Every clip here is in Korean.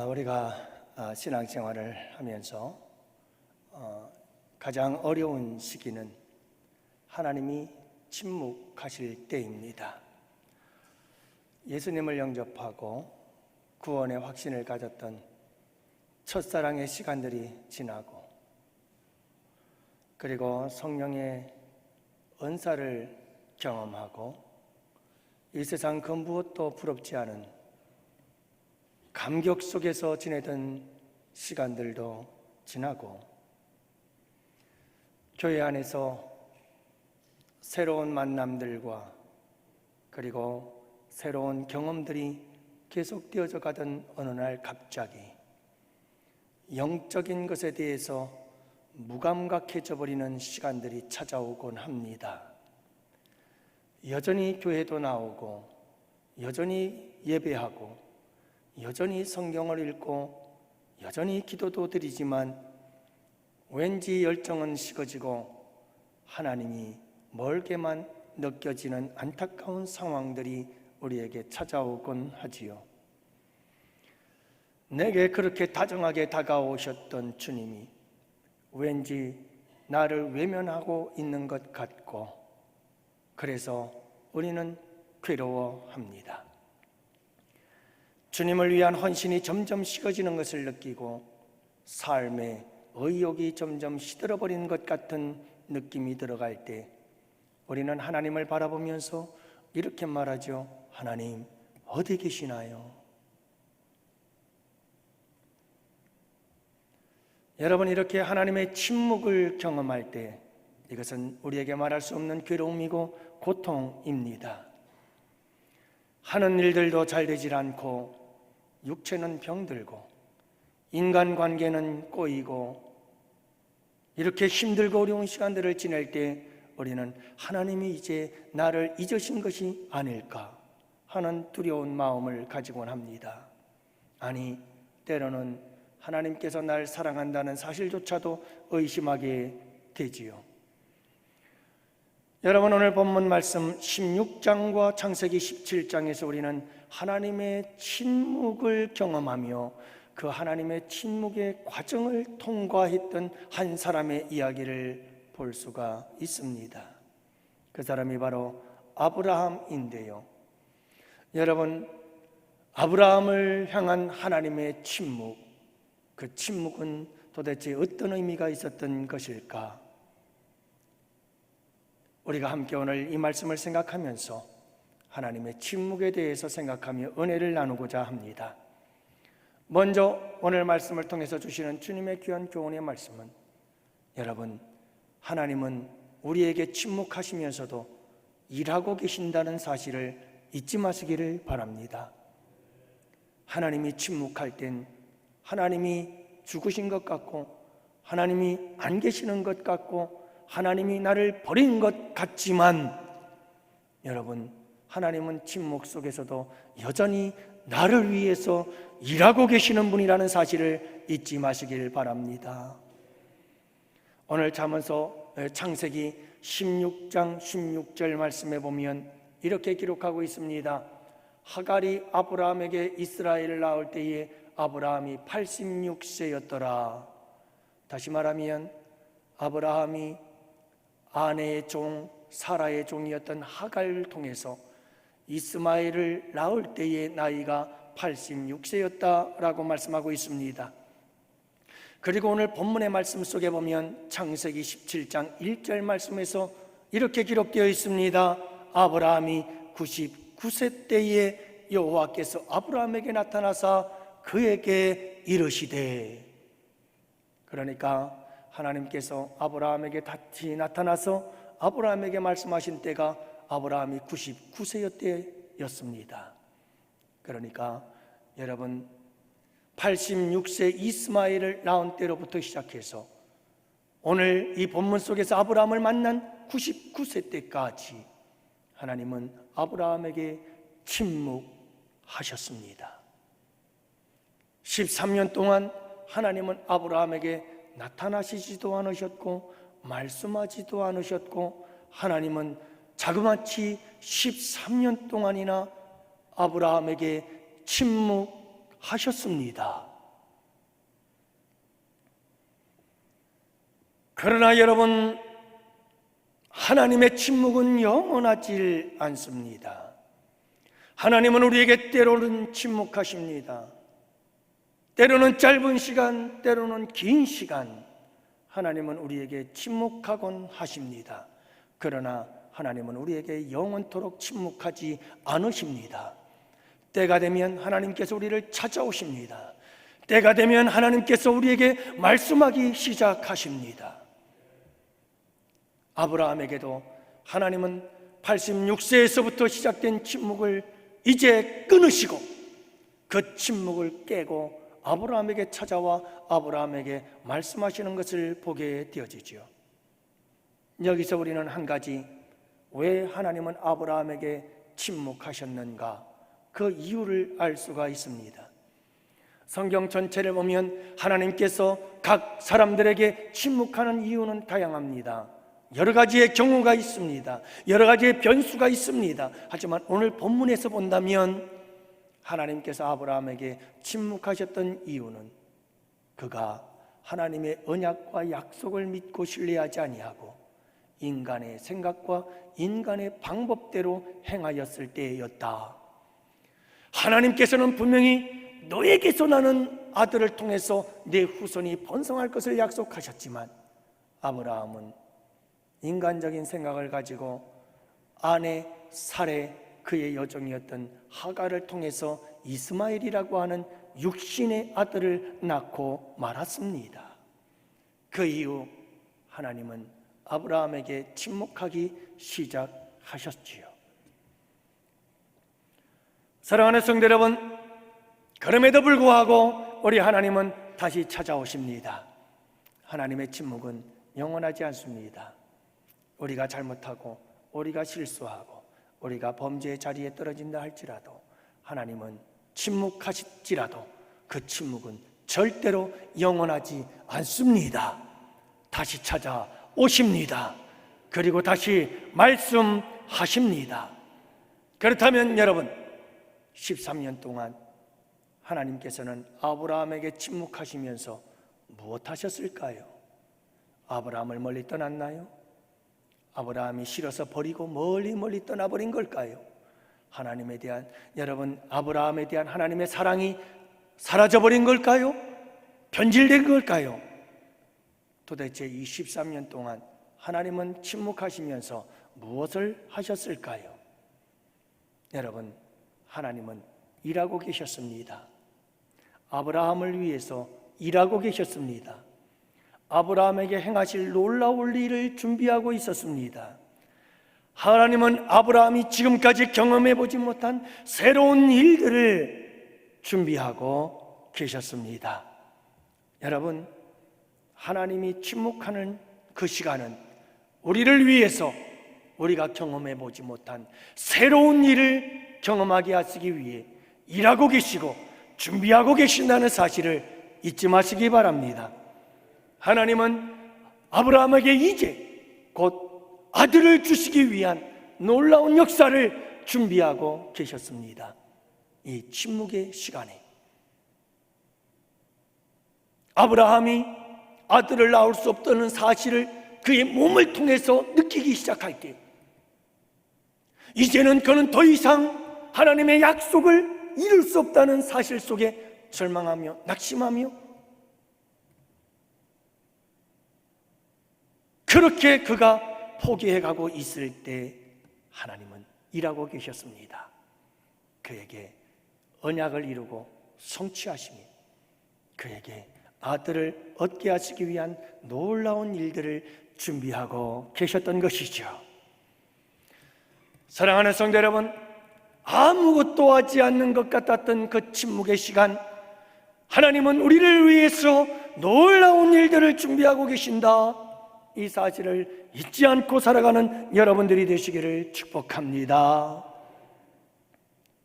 우리가 신앙생활을 하면서 가장 어려운 시기는 하나님이 침묵하실 때입니다. 예수님을 영접하고 구원의 확신을 가졌던 첫사랑의 시간들이 지나고, 그리고 성령의 은사를 경험하고 이 세상 그 무엇도 부럽지 않은 감격 속에서 지내던 시간들도 지나고, 교회 안에서 새로운 만남들과 그리고 새로운 경험들이 계속되어져 가던 어느 날 갑자기 영적인 것에 대해서 무감각해져 버리는 시간들이 찾아오곤 합니다. 여전히 교회도 나오고, 여전히 예배하고, 여전히 성경을 읽고, 여전히 기도도 드리지만 왠지 열정은 식어지고 하나님이 멀게만 느껴지는 안타까운 상황들이 우리에게 찾아오곤 하지요. 내게 그렇게 다정하게 다가오셨던 주님이 왠지 나를 외면하고 있는 것 같고, 그래서 우리는 괴로워합니다. 주님을 위한 헌신이 점점 식어지는 것을 느끼고 삶의 의욕이 점점 시들어버리는 것 같은 느낌이 들어갈 때 우리는 하나님을 바라보면서 이렇게 말하죠. 하나님, 어디 계시나요? 여러분, 이렇게 하나님의 침묵을 경험할 때 이것은 우리에게 말할 수 없는 괴로움이고 고통입니다. 하는 일들도 잘 되질 않고, 육체는 병들고, 인간관계는 꼬이고, 이렇게 힘들고 어려운 시간들을 지낼 때 우리는 하나님이 이제 나를 잊으신 것이 아닐까 하는 두려운 마음을 가지곤 합니다. 아니, 때로는 하나님께서 날 사랑한다는 사실조차도 의심하게 되지요. 여러분, 오늘 본문 말씀 16장과 창세기 17장에서 우리는 하나님의 침묵을 경험하며 그 하나님의 침묵의 과정을 통과했던 한 사람의 이야기를 볼 수가 있습니다. 그 사람이 바로 아브라함인데요. 여러분, 아브라함을 향한 하나님의 침묵, 그 침묵은 도대체 어떤 의미가 있었던 것일까? 우리가 함께 오늘 이 말씀을 생각하면서 하나님의 침묵에 대해서 생각하며 은혜를 나누고자 합니다. 먼저 오늘 말씀을 통해서 주시는 주님의 귀한 교훈의 말씀은, 여러분, 하나님은 우리에게 침묵하시면서도 일하고 계신다는 사실을 잊지 마시기를 바랍니다. 하나님이 침묵할 땐 하나님이 죽으신 것 같고, 하나님이 안 계시는 것 같고, 하나님이 나를 버린 것 같지만, 여러분, 하나님은 침묵 속에서도 여전히 나를 위해서 일하고 계시는 분이라는 사실을 잊지 마시길 바랍니다. 오늘 창세기 16장 16절 말씀에 보면 이렇게 기록하고 있습니다. 하갈이 아브라함에게 이스라엘을 낳을 때에 아브라함이 86세였더라. 다시 말하면 아브라함이 아내의 종 사라의 종이었던 하갈을 통해서 이스마엘을 낳을 때의 나이가 86세였다라고 말씀하고 있습니다. 그리고 오늘 본문의 말씀 속에 보면 창세기 17장 1절 말씀에서 이렇게 기록되어 있습니다. 아브라함이 99세 때에 여호와께서 아브라함에게 나타나사 그에게 이르시되, 그러니까 하나님께서 아브라함에게 다시 나타나서 아브라함에게 말씀하신 때가 아브라함이 99세였습니다. 그러니까 여러분, 86세 이스마엘을 낳은 때로부터 시작해서 오늘 이 본문 속에서 아브라함을 만난 99세 때까지 하나님은 아브라함에게 침묵하셨습니다. 13년 동안 하나님은 아브라함에게 나타나시지도 않으셨고 말씀하지도 않으셨고, 하나님은 자그마치 13년 동안이나 아브라함에게 침묵하셨습니다. 하셨습니다. 그러나 여러분, 하나님의 침묵은 영원하지 않습니다. 하나님은 우리에게 때로는 침묵하십니다. 때로는 짧은 시간, 때로는 긴 시간 하나님은 우리에게 침묵하곤 하십니다. 그러나 하나님은 우리에게 영원토록 침묵하지 않으십니다. 때가 되면 하나님께서 우리를 찾아오십니다. 때가 되면 하나님께서 우리에게 말씀하기 시작하십니다. 아브라함에게도 하나님은 86세에서부터 시작된 침묵을 이제 끊으시고 그 침묵을 깨고 아브라함에게 찾아와 아브라함에게 말씀하시는 것을 보게 되어지죠. 여기서 우리는 한 가지, 왜 하나님은 아브라함에게 침묵하셨는가, 그 이유를 알 수가 있습니다. 성경 전체를 보면 하나님께서 각 사람들에게 침묵하는 이유는 다양합니다. 여러 가지의 경우가 있습니다. 여러 가지의 변수가 있습니다. 하지만 오늘 본문에서 본다면 하나님께서 아브라함에게 침묵하셨던 이유는 그가 하나님의 언약과 약속을 믿고 신뢰하지 아니하고 인간의 생각과 인간의 방법대로 행하였을 때였다. 하나님께서는 분명히 너에게서 나는 아들을 통해서 내 후손이 번성할 것을 약속하셨지만 아브라함은 인간적인 생각을 가지고 아내 사레, 그의 여종이었던 하갈을 통해서 이스마엘이라고 하는 육신의 아들을 낳고 말았습니다. 그 이후 하나님은 아브라함에게 침묵하기 시작하셨지요. 사랑하는 성도 여러분, 그럼에도 불구하고 우리 하나님은 다시 찾아오십니다. 하나님의 침묵은 영원하지 않습니다. 우리가 잘못하고 우리가 실수하고 우리가 범죄의 자리에 떨어진다 할지라도 하나님은 침묵하실지라도 그 침묵은 절대로 영원하지 않습니다. 다시 찾아오십니다. 그리고 다시 말씀하십니다. 그렇다면 여러분, 13년 동안 하나님께서는 아브라함에게 침묵하시면서 무엇 하셨을까요? 아브라함을 멀리 떠났나요? 아브라함이 싫어서 버리고 멀리 떠나버린 걸까요? 하나님에 대한, 여러분, 아브라함에 대한 하나님의 사랑이 사라져버린 걸까요? 변질된 걸까요? 도대체 이 13년 동안 하나님은 침묵하시면서 무엇을 하셨을까요? 여러분, 하나님은 일하고 계셨습니다. 아브라함을 위해서 일하고 계셨습니다. 아브라함에게 행하실 놀라울 일을 준비하고 있었습니다. 하나님은 아브라함이 지금까지 경험해보지 못한 새로운 일들을 준비하고 계셨습니다. 여러분, 하나님이 침묵하는 그 시간은 우리를 위해서 우리가 경험해보지 못한 새로운 일을 경험하게 하시기 위해 일하고 계시고 준비하고 계신다는 사실을 잊지 마시기 바랍니다. 하나님은 아브라함에게 이제 곧 아들을 주시기 위한 놀라운 역사를 준비하고 계셨습니다. 이 침묵의 시간에 아브라함이 아들을 낳을 수 없다는 사실을 그의 몸을 통해서 느끼기 시작할 때 이제는 그는 더 이상 하나님의 약속을 이룰 수 없다는 사실 속에 절망하며 낙심하며 그렇게 그가 포기해가고 있을 때 하나님은 일하고 계셨습니다. 그에게 언약을 이루고 성취하시며 그에게 아들을 얻게 하시기 위한 놀라운 일들을 준비하고 계셨던 것이죠. 사랑하는 성도 여러분, 아무것도 하지 않는 것 같았던 그 침묵의 시간, 하나님은 우리를 위해서 놀라운 일들을 준비하고 계신다, 이 사실을 잊지 않고 살아가는 여러분들이 되시기를 축복합니다.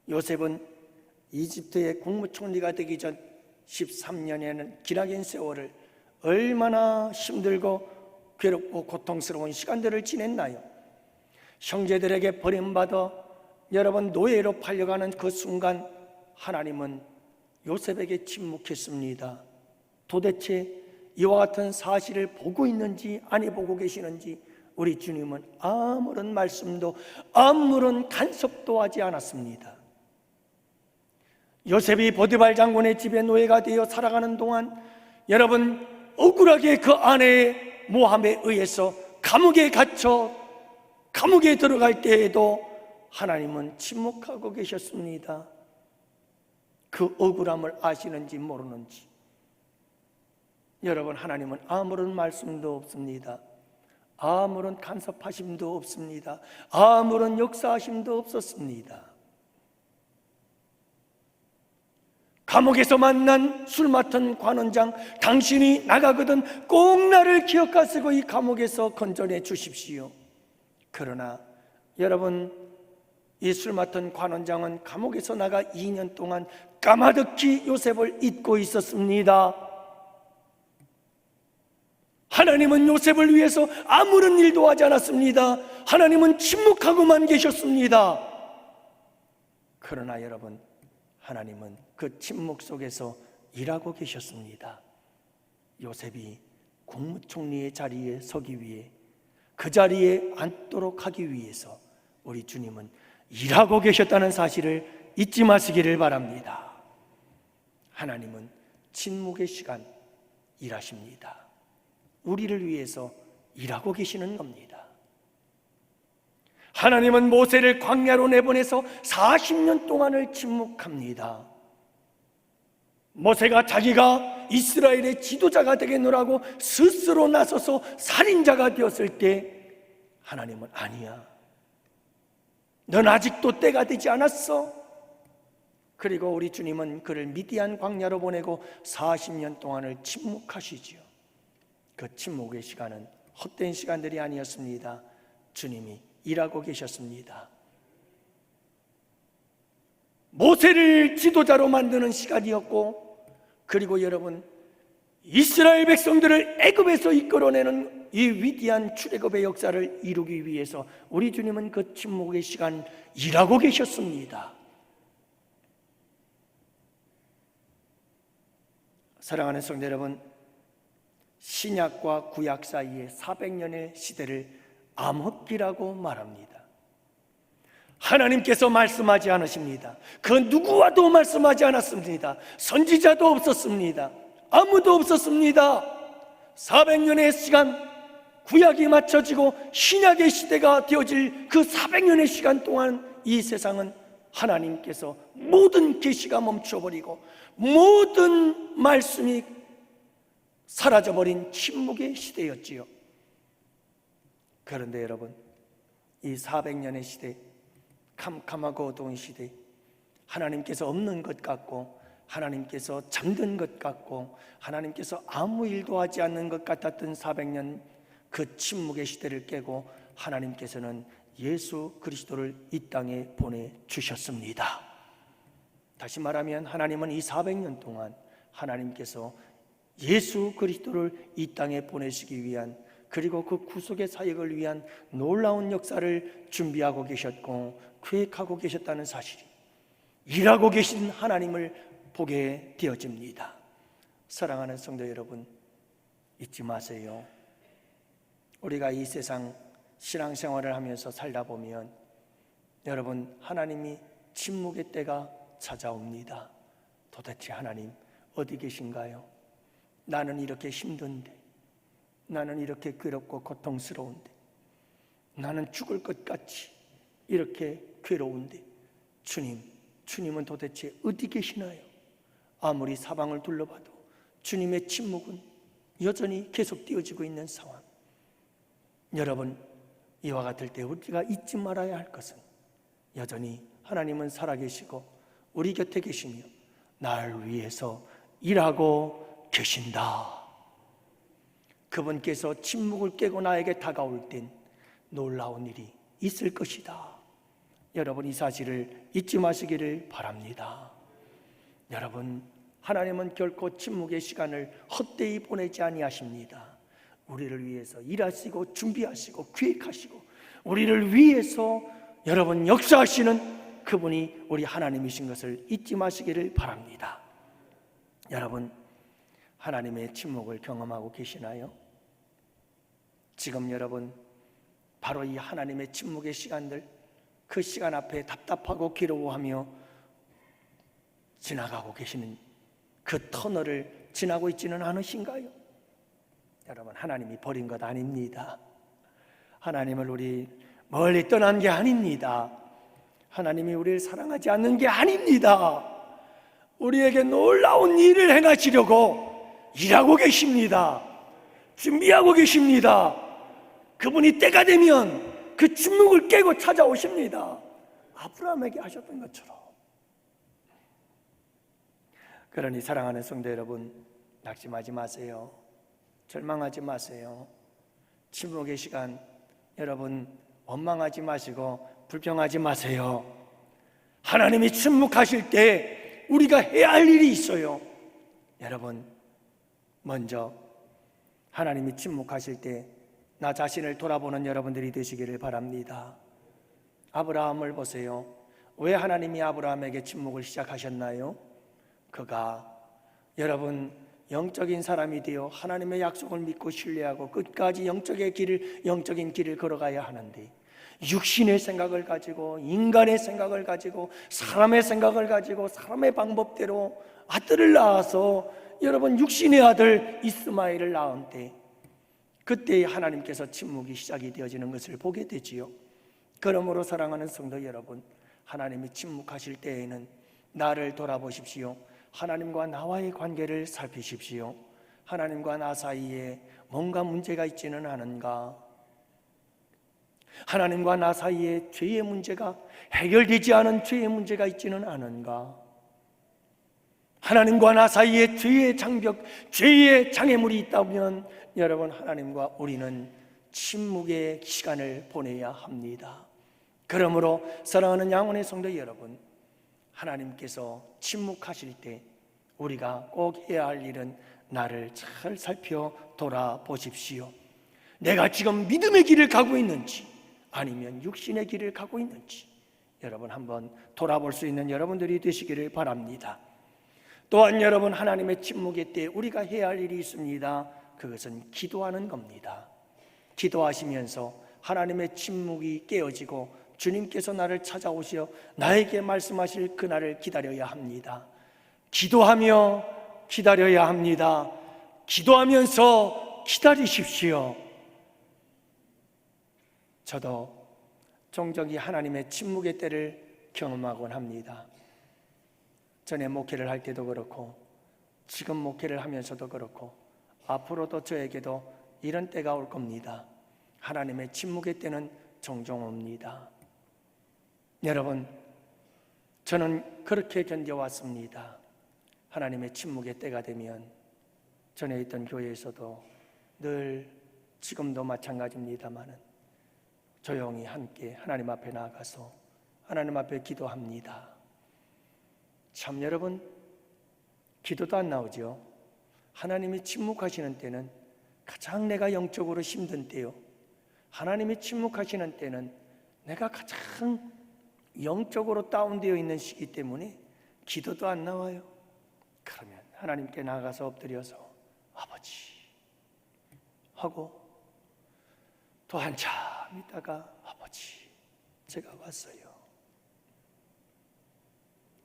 요셉은 이집트의 국무총리가 되기 전 13년에는 기나긴 세월을 얼마나 힘들고 괴롭고 고통스러운 시간들을 지냈나요? 형제들에게 버림받아 여러분 노예로 팔려가는 그 순간 하나님은 요셉에게 침묵했습니다. 도대체 이와 같은 사실을 보고 있는지 안 보고 계시는지 우리 주님은 아무런 말씀도 아무런 간섭도 하지 않았습니다. 요셉이 보디발 장군의 집에 노예가 되어 살아가는 동안 여러분, 억울하게 그 아내의 모함에 의해서 감옥에 갇혀 감옥에 들어갈 때에도 하나님은 침묵하고 계셨습니다. 그 억울함을 아시는지 모르는지 여러분, 하나님은 아무런 말씀도 없습니다. 아무런 간섭하심도 없습니다. 아무런 역사하심도 없었습니다. 감옥에서 만난 술 맡은 관원장, 당신이 나가거든 꼭 나를 기억하시고 이 감옥에서 건져내 주십시오. 그러나 여러분, 이 술 맡은 관원장은 감옥에서 나가 2년 동안 까마득히 요셉을 잊고 있었습니다. 하나님은 요셉을 위해서 아무런 일도 하지 않았습니다. 하나님은 침묵하고만 계셨습니다. 그러나 여러분, 하나님은 그 침묵 속에서 일하고 계셨습니다. 요셉이 국무총리의 자리에 서기 위해, 그 자리에 앉도록 하기 위해서 우리 주님은 일하고 계셨다는 사실을 잊지 마시기를 바랍니다. 하나님은 침묵의 시간 일하십니다. 우리를 위해서 일하고 계시는 겁니다. 하나님은 모세를 광야로 내보내서 40년 동안을 침묵합니다. 모세가 자기가 이스라엘의 지도자가 되겠노라고 스스로 나서서 살인자가 되었을 때 하나님은 아니야, 넌 아직도 때가 되지 않았어. 그리고 우리 주님은 그를 미디안 광야로 보내고 40년 동안을 침묵하시지요. 그 침묵의 시간은 헛된 시간들이 아니었습니다. 주님이 일하고 계셨습니다. 모세를 지도자로 만드는 시간이었고, 그리고 여러분, 이스라엘 백성들을 애굽에서 이끌어내는 이 위대한 출애굽의 역사를 이루기 위해서 우리 주님은 그 침묵의 시간 일하고 계셨습니다. 사랑하는 성도 여러분, 신약과 구약 사이의 400년의 시대를 암흑기라고 말합니다. 하나님께서 말씀하지 않으십니다. 그 누구와도 말씀하지 않았습니다. 선지자도 없었습니다. 아무도 없었습니다. 400년의 시간, 구약이 맞춰지고 신약의 시대가 되어질 그 400년의 시간 동안 이 세상은 하나님께서 모든 계시가 멈춰버리고 모든 말씀이 사라져버린 침묵의 시대였지요. 그런데 여러분, 이 400년의 시대, 캄캄하고 어두운 시대, 하나님께서 없는 것 같고 하나님께서 잠든 것 같고 하나님께서 아무 일도 하지 않는 것 같았던 400년 그 침묵의 시대를 깨고 하나님께서는 예수 그리스도를 이 땅에 보내주셨습니다. 다시 말하면 하나님은 이 400년 동안 하나님께서 예수 그리스도를 이 땅에 보내시기 위한, 그리고 그 구속의 사역을 위한 놀라운 역사를 준비하고 계셨고 계획하고 계셨다는 사실이 일하고 계신 하나님을 보게 되어집니다. 사랑하는 성도 여러분, 잊지 마세요. 우리가 이 세상 신앙생활을 하면서 살다 보면 여러분, 하나님이 침묵의 때가 찾아옵니다. 도대체 하나님 어디 계신가요? 나는 이렇게 힘든데, 나는 이렇게 괴롭고 고통스러운데, 나는 죽을 것 같이 이렇게 괴로운데 주님은 도대체 어디 계시나요? 아무리 사방을 둘러봐도 주님의 침묵은 여전히 계속되어지고 있는 상황. 여러분, 이와 같을 때 우리가 잊지 말아야 할 것은 여전히 하나님은 살아계시고 우리 곁에 계시며 날 위해서 일하고 계신다. 그분께서 침묵을 깨고 나에게 다가올 땐 놀라운 일이 있을 것이다. 여러분, 이 사실을 잊지 마시기를 바랍니다. 여러분, 하나님은 결코 침묵의 시간을 헛되이 보내지 아니하십니다. 우리를 위해서 일하시고 준비하시고 계획하시고 우리를 위해서 여러분 역사하시는 그분이 우리 하나님이신 것을 잊지 마시기를 바랍니다. 여러분, 하나님의 침묵을 경험하고 계시나요? 지금 여러분 바로 이 하나님의 침묵의 시간들, 그 시간 앞에 답답하고 괴로워하며 지나가고 계시는 그 터널을 지나고 있지는 않으신가요? 여러분, 하나님이 버린 것 아닙니다. 하나님을 우리 멀리 떠난 게 아닙니다. 하나님이 우리를 사랑하지 않는 게 아닙니다. 우리에게 놀라운 일을 행하시려고 일하고 계십니다. 준비하고 계십니다. 그분이 때가 되면 그 침묵을 깨고 찾아오십니다. 아브라함에게 하셨던 것처럼. 그러니 사랑하는 성도 여러분, 낙심하지 마세요. 절망하지 마세요. 침묵의 시간, 여러분 원망하지 마시고 불평하지 마세요. 하나님이 침묵하실 때 우리가 해야 할 일이 있어요. 여러분, 먼저 하나님이 침묵하실 때 나 자신을 돌아보는 여러분들이 되시기를 바랍니다. 아브라함을 보세요. 왜 하나님이 아브라함에게 침묵을 시작하셨나요? 그가 여러분 영적인 사람이 되어 하나님의 약속을 믿고 신뢰하고 끝까지 영적인 길을 걸어가야 하는데, 육신의 생각을 가지고 인간의 생각을 가지고 사람의 생각을 가지고 사람의 방법대로 아들을 낳아서 여러분 육신의 아들 이스마엘을 낳은 때, 그때 하나님께서 침묵이 시작이 되어지는 것을 보게 되지요. 그러므로 사랑하는 성도 여러분, 하나님이 침묵하실 때에는 나를 돌아보십시오. 하나님과 나와의 관계를 살피십시오. 하나님과 나 사이에 뭔가 문제가 있지는 않은가? 하나님과 나 사이에 죄의 문제가 해결되지 않은 죄의 문제가 있지는 않은가? 하나님과 나 사이에 죄의 장벽, 죄의 장애물이 있다면 여러분, 하나님과 우리는 침묵의 시간을 보내야 합니다. 그러므로 사랑하는 양원의 성도 여러분, 하나님께서 침묵하실 때 우리가 꼭 해야 할 일은 나를 잘 살펴 돌아보십시오. 내가 지금 믿음의 길을 가고 있는지 아니면 육신의 길을 가고 있는지 여러분 한번 돌아볼 수 있는 여러분들이 되시기를 바랍니다. 또한 여러분, 하나님의 침묵의 때 우리가 해야 할 일이 있습니다. 그것은 기도하는 겁니다. 기도하시면서 하나님의 침묵이 깨어지고 주님께서 나를 찾아오시어 나에게 말씀하실 그날을 기다려야 합니다. 기도하며 기다려야 합니다. 기도하면서 기다리십시오. 저도 종종 하나님의 침묵의 때를 경험하곤 합니다. 전에 목회를 할 때도 그렇고 지금 목회를 하면서도 그렇고 앞으로도 저에게도 이런 때가 올 겁니다. 하나님의 침묵의 때는 종종 옵니다. 여러분, 저는 그렇게 견뎌왔습니다. 하나님의 침묵의 때가 되면 전에 있던 교회에서도 늘 지금도 마찬가지입니다만 조용히 함께 하나님 앞에 나아가서 하나님 앞에 기도합니다. 참 여러분, 기도도 안 나오죠. 하나님이 침묵하시는 때는 가장 내가 영적으로 힘든 때요. 하나님이 침묵하시는 때는 내가 가장 영적으로 다운되어 있는 시기 때문에 기도도 안 나와요. 그러면 하나님께 나가서 엎드려서 아버지 하고 또 한참 있다가 아버지 제가 왔어요.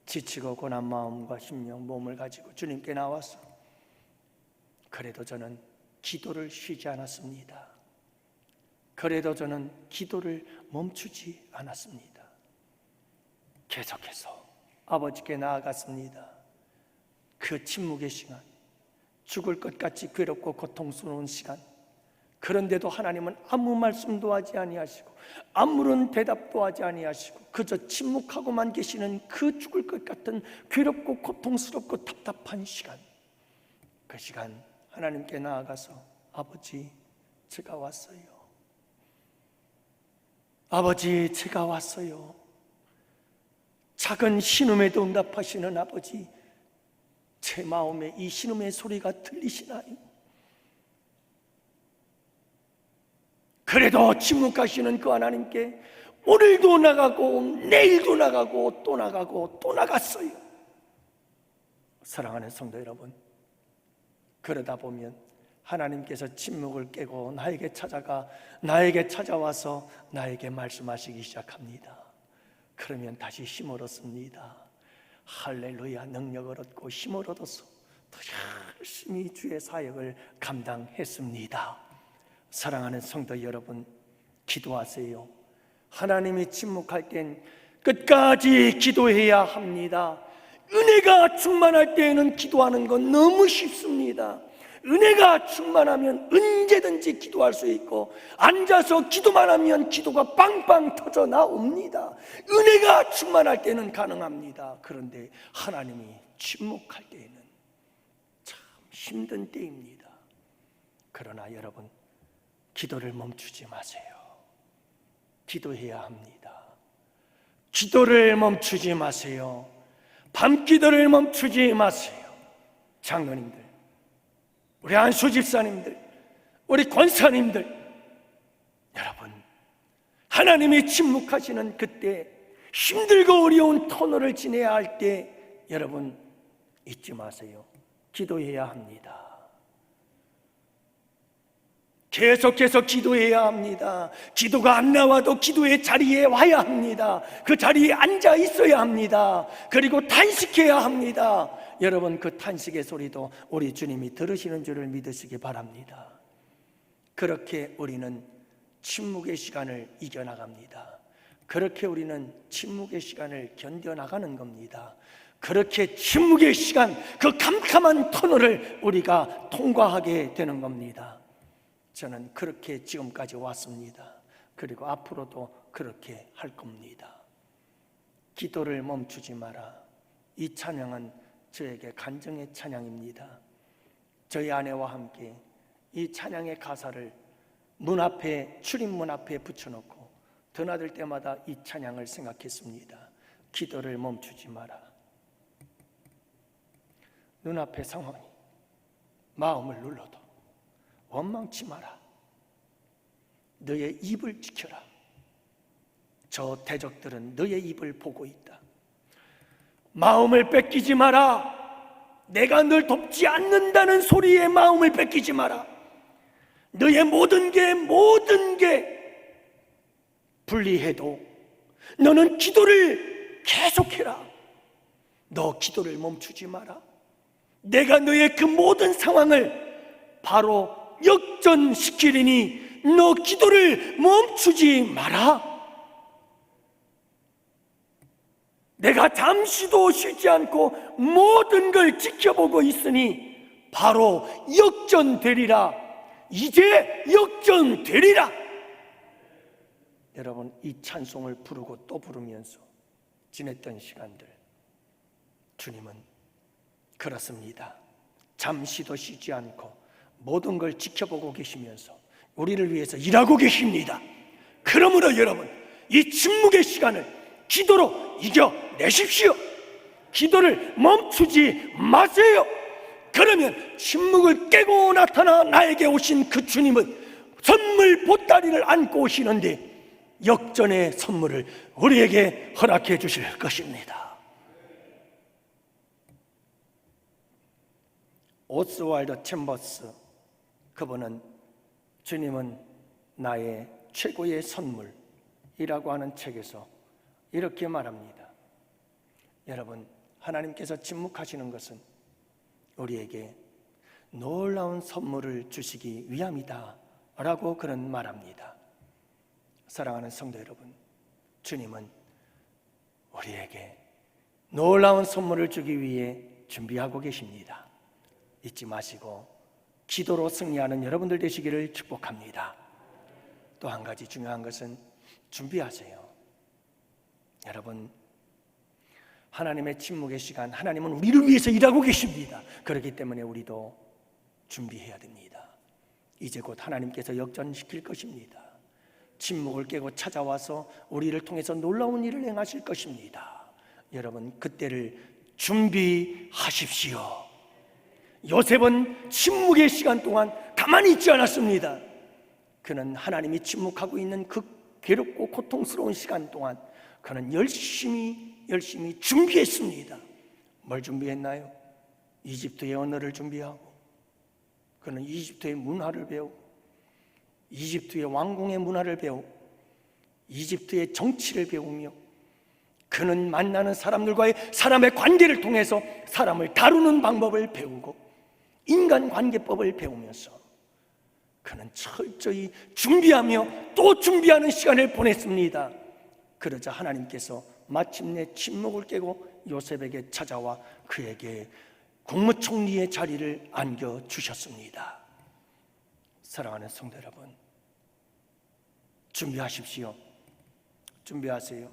지치고 고난 마음과 심령 몸을 가지고 주님께 나왔어. 그래도 저는 기도를 쉬지 않았습니다. 그래도 저는 기도를 멈추지 않았습니다. 계속해서 아버지께 나아갔습니다. 그 침묵의 시간, 죽을 것 같이 괴롭고 고통스러운 시간, 그런데도 하나님은 아무 말씀도 하지 아니하시고 아무런 대답도 하지 아니하시고 그저 침묵하고만 계시는 그 죽을 것 같은 괴롭고 고통스럽고 답답한 시간, 그 시간 하나님께 나아가서 아버지 제가 왔어요. 아버지 제가 왔어요. 작은 신음에도 응답하시는 아버지, 제 마음에 이 신음의 소리가 들리시나요? 그래도 침묵하시는 그 하나님께 오늘도 나가고 내일도 나가고 또 나가고 또 나갔어요. 사랑하는 성도 여러분, 그러다 보면 하나님께서 침묵을 깨고 나에게 찾아와서 나에게 말씀하시기 시작합니다. 그러면 다시 힘을 얻습니다. 할렐루야, 능력을 얻고 힘을 얻어서 더 열심히 주의 사역을 감당했습니다. 사랑하는 성도 여러분, 기도하세요. 하나님이 침묵할 땐 끝까지 기도해야 합니다. 은혜가 충만할 때에는 기도하는 건 너무 쉽습니다. 은혜가 충만하면 언제든지 기도할 수 있고, 앉아서 기도만 하면 기도가 빵빵 터져 나옵니다. 은혜가 충만할 때는 가능합니다. 그런데 하나님이 침묵할 때에는 참 힘든 때입니다. 그러나 여러분, 기도를 멈추지 마세요. 기도해야 합니다. 기도를 멈추지 마세요. 밤기도를 멈추지 마세요. 장로님들, 우리 안수 집사님들, 우리 권사님들, 여러분, 하나님이 침묵하시는 그때, 힘들고 어려운 터널을 지내야 할 때, 여러분 잊지 마세요. 기도해야 합니다. 계속해서 기도해야 합니다. 기도가 안 나와도 기도의 자리에 와야 합니다. 그 자리에 앉아 있어야 합니다. 그리고 탄식해야 합니다. 여러분, 그 탄식의 소리도 우리 주님이 들으시는 줄을 믿으시기 바랍니다. 그렇게 우리는 침묵의 시간을 이겨나갑니다. 그렇게 우리는 침묵의 시간을 견뎌나가는 겁니다. 그렇게 침묵의 시간, 그 캄캄한 터널을 우리가 통과하게 되는 겁니다. 저는 그렇게 지금까지 왔습니다. 그리고 앞으로도 그렇게 할 겁니다. 기도를 멈추지 마라. 이 찬양은 저에게 간증의 찬양입니다. 저희 아내와 함께 이 찬양의 가사를 문 앞에, 출입문 앞에 붙여놓고 드나들 때마다 이 찬양을 생각했습니다. 기도를 멈추지 마라. 눈앞의 상황이 마음을 눌러도 원망치 마라. 너의 입을 지켜라. 저 대적들은 너의 입을 보고 있다. 마음을 뺏기지 마라. 내가 널 돕지 않는다는 소리에 마음을 뺏기지 마라. 너의 모든 게 불리해도 너는 기도를 계속해라. 너 기도를 멈추지 마라. 내가 너의 그 모든 상황을 바로 역전시키리니 너 기도를 멈추지 마라. 내가 잠시도 쉬지 않고 모든 걸 지켜보고 있으니 바로 역전되리라. 이제 역전되리라. 여러분, 이 찬송을 부르고 또 부르면서 지냈던 시간들, 주님은 그렇습니다. 잠시도 쉬지 않고 모든 걸 지켜보고 계시면서 우리를 위해서 일하고 계십니다. 그러므로 여러분, 이 침묵의 시간을 기도로 이겨내십시오. 기도를 멈추지 마세요. 그러면 침묵을 깨고 나타나 나에게 오신 그 주님은 선물 보따리를 안고 오시는데 역전의 선물을 우리에게 허락해 주실 것입니다. 오스왈드 챔버스, 그분은 주님은 나의 최고의 선물이라고 하는 책에서 이렇게 말합니다. 여러분, 하나님께서 침묵하시는 것은 우리에게 놀라운 선물을 주시기 위함이다 라고 그런 말합니다. 사랑하는 성도 여러분, 주님은 우리에게 놀라운 선물을 주기 위해 준비하고 계십니다. 잊지 마시고 기도로 승리하는 여러분들 되시기를 축복합니다. 또 한 가지 중요한 것은 준비하세요. 여러분, 하나님의 침묵의 시간, 하나님은 우리를 위해서 일하고 계십니다. 그렇기 때문에 우리도 준비해야 됩니다. 이제 곧 하나님께서 역전시킬 것입니다. 침묵을 깨고 찾아와서 우리를 통해서 놀라운 일을 행하실 것입니다. 여러분, 그때를 준비하십시오. 요셉은 침묵의 시간 동안 가만히 있지 않았습니다. 그는 하나님이 침묵하고 있는 그 괴롭고 고통스러운 시간 동안 그는 열심히 준비했습니다. 뭘 준비했나요? 이집트의 언어를 준비하고, 그는 이집트의 문화를 배우고, 이집트의 왕궁의 문화를 배우고, 이집트의 정치를 배우며, 그는 만나는 사람들과의 사람의 관계를 통해서 사람을 다루는 방법을 배우고, 인간관계법을 배우면서 그는 철저히 준비하며 또 준비하는 시간을 보냈습니다. 그러자 하나님께서 마침내 침묵을 깨고 요셉에게 찾아와 그에게 국무총리의 자리를 안겨주셨습니다. 사랑하는 성도 여러분, 준비하십시오. 준비하세요.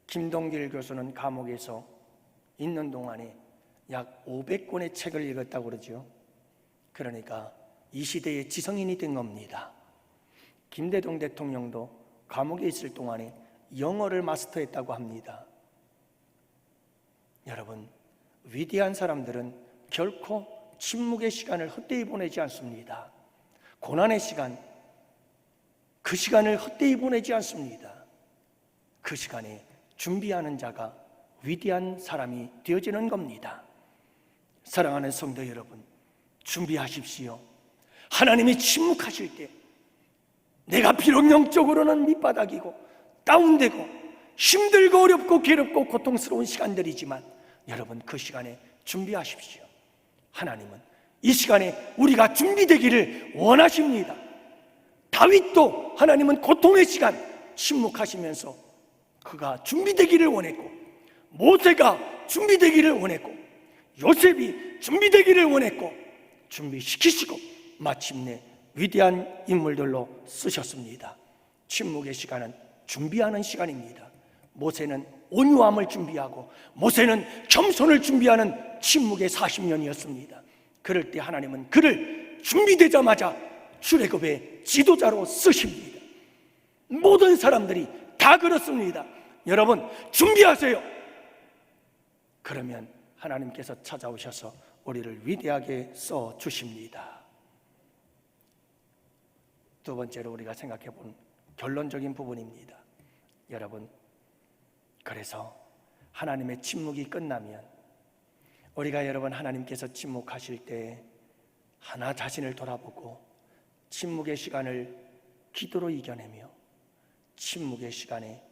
김동길 교수는 감옥에서 있는 동안에 약 500권의 책을 읽었다고 그러죠. 그러니까 이 시대의 지성인이 된 겁니다. 김대중 대통령도 감옥에 있을 동안에 영어를 마스터했다고 합니다. 여러분, 위대한 사람들은 결코 침묵의 시간을 헛되이 보내지 않습니다. 고난의 시간, 그 시간을 헛되이 보내지 않습니다. 그 시간에 준비하는 자가 위대한 사람이 되어지는 겁니다. 사랑하는 성도 여러분, 준비하십시오. 하나님이 침묵하실 때, 내가 비록 영적으로는 밑바닥이고 다운되고 힘들고 어렵고 괴롭고 고통스러운 시간들이지만 여러분, 그 시간에 준비하십시오. 하나님은 이 시간에 우리가 준비되기를 원하십니다. 다윗도 하나님은 고통의 시간 침묵하시면서 그가 준비되기를 원했고, 모세가 준비되기를 원했고, 요셉이 준비되기를 원했고, 준비시키시고 마침내 위대한 인물들로 쓰셨습니다. 침묵의 시간은 준비하는 시간입니다. 모세는 온유함을 준비하고, 모세는 겸손을 준비하는 침묵의 40년이었습니다. 그럴 때 하나님은 그를 준비되자마자 출애굽의 지도자로 쓰십니다. 모든 사람들이 다 그렇습니다. 여러분, 준비하세요. 그러면 하나님께서 찾아오셔서 우리를 위대하게 써주십니다. 두 번째로 우리가 생각해 본 결론적인 부분입니다. 여러분, 그래서 하나님의 침묵이 끝나면 우리가 여러분 하나님께서 침묵하실 때 하나 자신을 돌아보고 침묵의 시간을 기도로 이겨내며 침묵의 시간에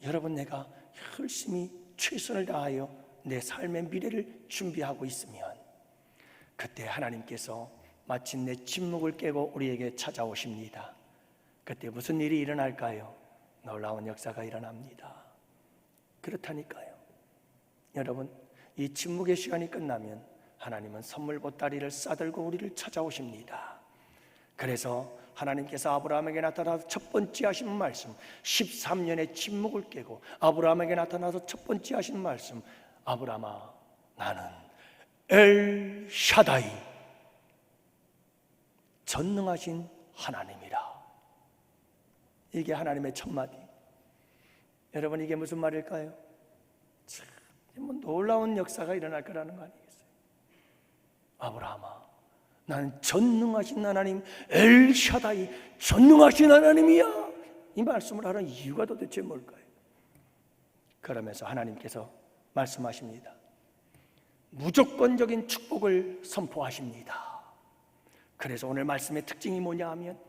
여러분 내가 열심히 최선을 다하여 내 삶의 미래를 준비하고 있으면 그때 하나님께서 마침내 침묵을 깨고 우리에게 찾아오십니다. 그때 무슨 일이 일어날까요? 놀라운 역사가 일어납니다. 그렇다니까요. 여러분, 이 침묵의 시간이 끝나면 하나님은 선물 보따리를 싸들고 우리를 찾아오십니다. 그래서 하나님께서 아브라함에게 나타나서 첫 번째 하신 말씀, 13년의 침묵을 깨고 아브라함에게 나타나서 첫 번째 하신 말씀, 아브라함아, 나는 엘 샤다이, 전능하신 하나님이라. 이게 하나님의 첫 마디. 여러분, 이게 무슨 말일까요? 참, 뭐 놀라운 역사가 일어날 거라는 거 아니겠어요? 아브라함아, 나는 전능하신 하나님, 엘 샤다이, 전능하신 하나님이야. 이 말씀을 하는 이유가 도대체 뭘까요? 그러면서 하나님께서 말씀하십니다. 무조건적인 축복을 선포하십니다. 그래서 오늘 말씀의 특징이 뭐냐 하면,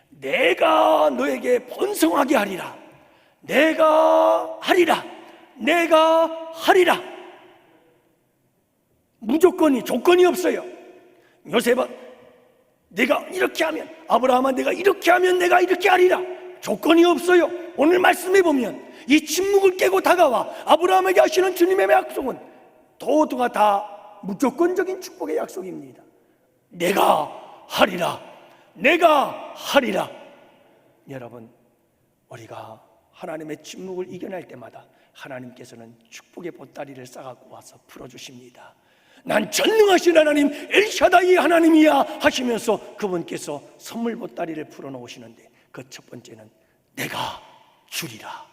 내가 너에게 번성하게 하리라, 내가 하리라, 내가 하리라. 무조건이, 조건이 없어요. 요셉아, 내가 이렇게 하면, 아브라함아, 내가 이렇게 하면 내가 이렇게 하리라. 조건이 없어요. 오늘 말씀해 보면 이 침묵을 깨고 다가와 아브라함에게 하시는 주님의 약속은 모두가 다 무조건적인 축복의 약속입니다. 내가 하리라, 내가 하리라. 여러분, 우리가 하나님의 침묵을 이겨낼 때마다 하나님께서는 축복의 보따리를 싸갖고 와서 풀어주십니다. 난 전능하신 하나님, 엘샤다이 하나님이야 하시면서 그분께서 선물 보따리를 풀어놓으시는데, 그 첫 번째는 내가 주리라,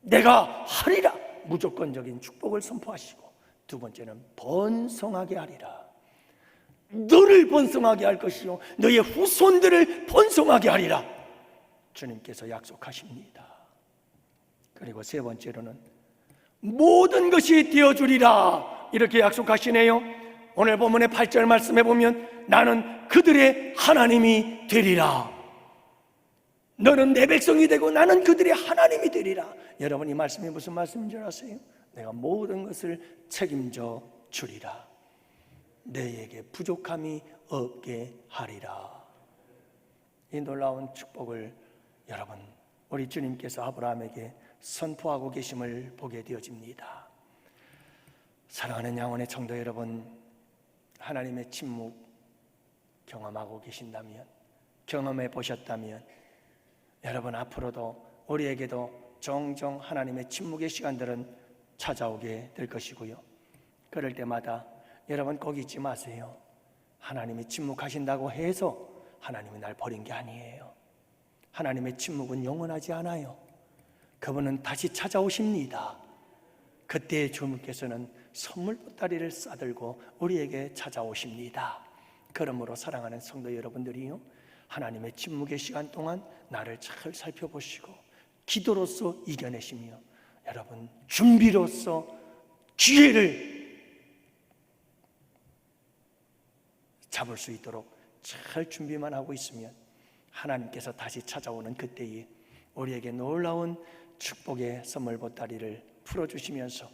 내가 하리라, 무조건적인 축복을 선포하시고, 두 번째는 번성하게 하리라, 너를 번성하게 할 것이요 너의 후손들을 번성하게 하리라, 주님께서 약속하십니다. 그리고 세 번째로는 모든 것이 되어주리라. 이렇게 약속하시네요. 오늘 본문의 8절 말씀해 보면 나는 그들의 하나님이 되리라. 너는 내 백성이 되고 나는 그들의 하나님이 되리라. 여러분, 이 말씀이 무슨 말씀인 줄 아세요? 내가 모든 것을 책임져 주리라. 너에게 부족함이 없게 하리라. 이 놀라운 축복을 여러분, 우리 주님께서 아브라함에게 선포하고 계심을 보게 되어집니다. 사랑하는 양원의 성도 여러분, 하나님의 침묵 경험하고 계신다면, 경험해 보셨다면 여러분, 앞으로도 우리에게도 종종 하나님의 침묵의 시간들은 찾아오게 될 것이고요. 그럴 때마다 여러분 꼭 잊지 마세요. 하나님이 침묵하신다고 해서 하나님이 날 버린 게 아니에요. 하나님의 침묵은 영원하지 않아요. 그분은 다시 찾아오십니다. 그때 주님께서는 선물 보따리를 싸들고 우리에게 찾아오십니다. 그러므로 사랑하는 성도 여러분들이요, 하나님의 침묵의 시간 동안 나를 잘 살펴보시고 기도로서 이겨내시며 여러분 준비로서 기회를 잡을 수 있도록 잘 준비만 하고 있으면 하나님께서 다시 찾아오는 그때에 우리에게 놀라운 축복의 선물 보따리를 풀어주시면서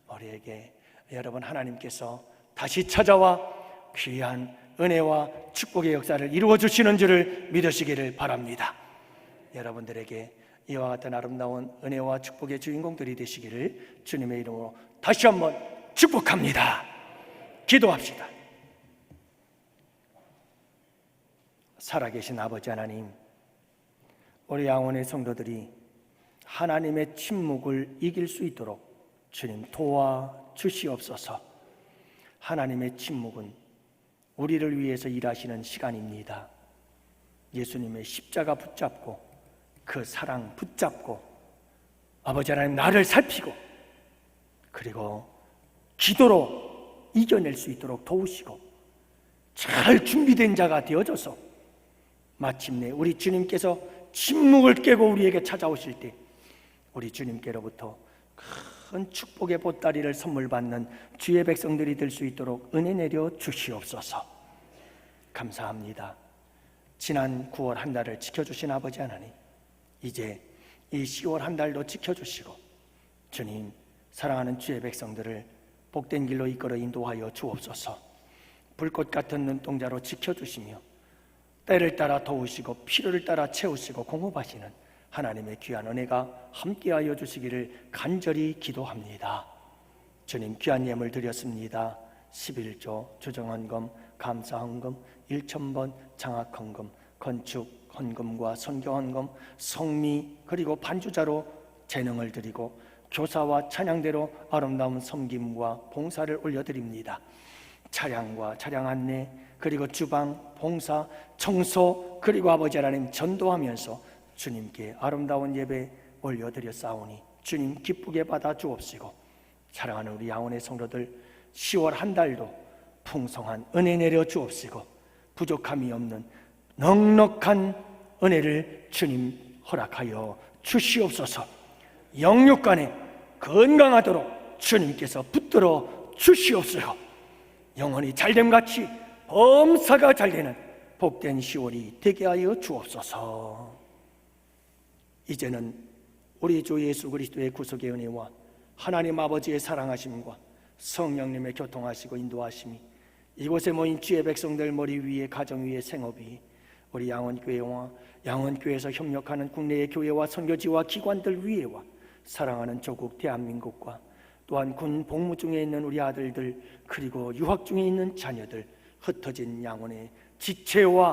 우리에게 여러분 하나님께서 다시 찾아와 귀한 은혜와 축복의 역사를 이루어 주시는 줄을 믿으시기를 바랍니다. 여러분들에게 이와 같은 아름다운 은혜와 축복의 주인공들이 되시기를 주님의 이름으로 다시 한번 축복합니다. 기도합시다. 살아계신 아버지 하나님, 우리 양원의 성도들이 하나님의 침묵을 이길 수 있도록 주님 도와주시옵소서. 하나님의 침묵은 우리를 위해서 일하시는 시간입니다. 예수님의 십자가 붙잡고 그 사랑 붙잡고 아버지 하나님 나를 살피고 그리고 기도로 이겨낼 수 있도록 도우시고 잘 준비된 자가 되어져서 마침내 우리 주님께서 침묵을 깨고 우리에게 찾아오실 때 우리 주님께로부터 큰 축복의 보따리를 선물 받는 주의 백성들이 될 수 있도록 은혜 내려 주시옵소서. 감사합니다. 지난 9월 한 달을 지켜주신 아버지 하나님, 이제 이 10월 한 달도 지켜주시고 주님, 사랑하는 주의 백성들을 복된 길로 이끌어 인도하여 주옵소서. 불꽃 같은 눈동자로 지켜주시며 때를 따라 도우시고 필요를 따라 채우시고 공급하시는 하나님의 귀한 은혜가 함께하여 주시기를 간절히 기도합니다. 주님, 귀한 예물 드렸습니다. 11조, 주정헌금, 감사헌금, 1,000번 장학헌금, 건축 헌금과 선교헌금, 성미 그리고 반주자로 재능을 드리고 교사와 찬양대로 아름다운 섬김과 봉사를 올려드립니다. 차량과 차량 안내 그리고 주방, 봉사, 청소 그리고 아버지 하나님 전도하면서 주님께 아름다운 예배 올려드렸사오니 주님 기쁘게 받아 주옵시고 사랑하는 우리 양원의 성도들 10월 한 달도 풍성한 은혜 내려 주옵시고 부족함이 없는 넉넉한 은혜를 주님 허락하여 주시옵소서. 영육간에 건강하도록 주님께서 붙들어 주시옵소서. 영혼이 잘됨같이 범사가 잘되는 복된 10월이 되게 하여 주옵소서. 이제는 우리 주 예수 그리스도의 구속의 은혜와 하나님 아버지의 사랑하심과 성령님의 교통하시고 인도하심이 이곳에 모인 주의 백성들 머리 위에 가정 위에 생업 위에 우리 양원교회와 양원교회에서 협력하는 국내의 교회와 선교지와 기관들 위에와 사랑하는 조국 대한민국과 또한 군 복무 중에 있는 우리 아들들 그리고 유학 중에 있는 자녀들 흩어진 양원의 지체와